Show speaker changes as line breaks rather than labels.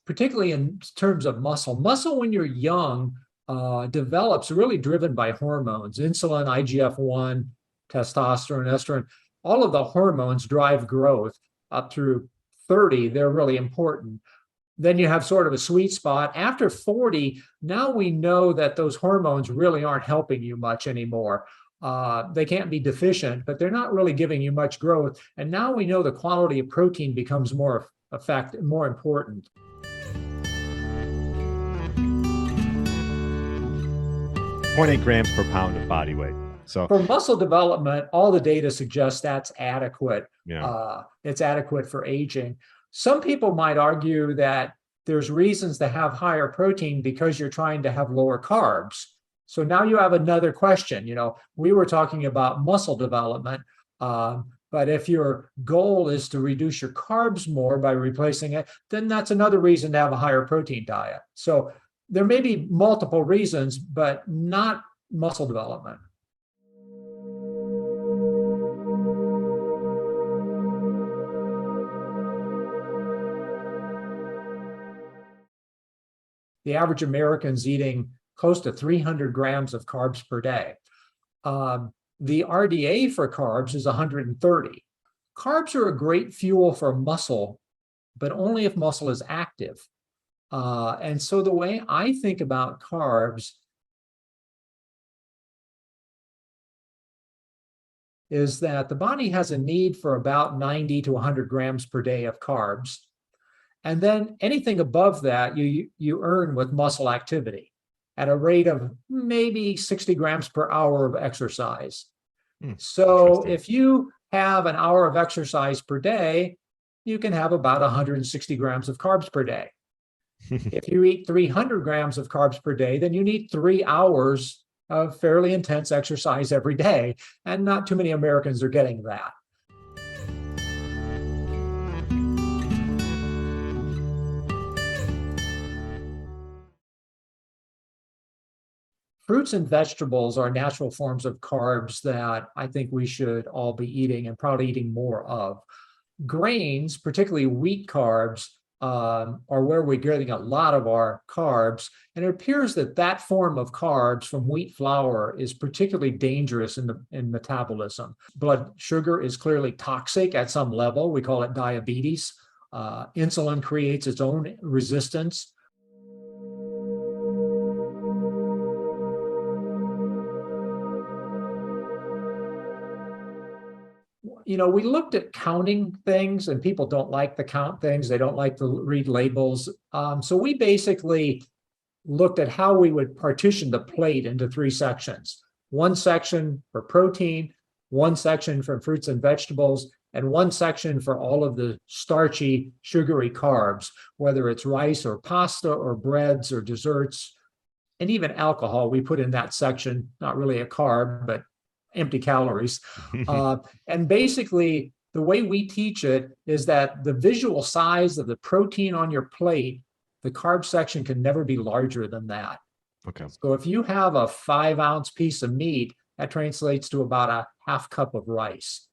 particularly in terms of muscle. Muscle, when you're young, develops really driven by hormones, insulin, IGF-1, testosterone, estrogen. All of the hormones drive growth up through 30. They're really important. Then you have sort of a sweet spot. After 40, now we know that those hormones really aren't helping you much anymore. They can't be deficient, but they're not really giving you much growth. And now we know the quality of protein becomes more important.
0.8 grams per pound of body weight. So
for muscle development, all the data suggests that's adequate.
yeah.
It's adequate for aging. Some people might argue that there's reasons to have higher protein because you're trying to have lower carbs. So now you have another question. We were talking about muscle development, but if your goal is to reduce your carbs more by replacing it, then that's another reason to have a higher protein diet. So there may be multiple reasons, but not muscle development. The average American's eating close to 300 grams of carbs per day. The RDA for carbs is 130. Carbs are a great fuel for muscle, but only if muscle is active. And so the way I think about carbs is that the body has a need for about 90 to 100 grams per day of carbs. And then anything above that, you earn with muscle activity at a rate of maybe 60 grams per hour of exercise. So if you have an hour of exercise per day, you can have about 160 grams of carbs per day. If you eat 300 grams of carbs per day, then you need 3 hours of fairly intense exercise every day. And not too many Americans are getting that. Fruits and vegetables are natural forms of carbs that I think we should all be eating and probably eating more of. Grains, particularly wheat carbs, are where we're getting a lot of our carbs. And it appears that that form of carbs from wheat flour is particularly dangerous in metabolism. Blood sugar is clearly toxic at some level. We call it diabetes. Insulin creates its own resistance. We looked at counting things, and people don't like to count things. They don't like to read labels. So we basically looked at how we would partition the plate into 3 sections. One section for protein, one section for fruits and vegetables, and one section for all of the starchy, sugary carbs, whether it's rice or pasta or breads or desserts, and even alcohol we put in that section. Not really a carb, but empty calories. And basically, the way we teach it is that the visual size of the protein on your plate, the carb section can never be larger than that.
Okay.
So if you have a 5-ounce piece of meat, that translates to about a half cup of rice.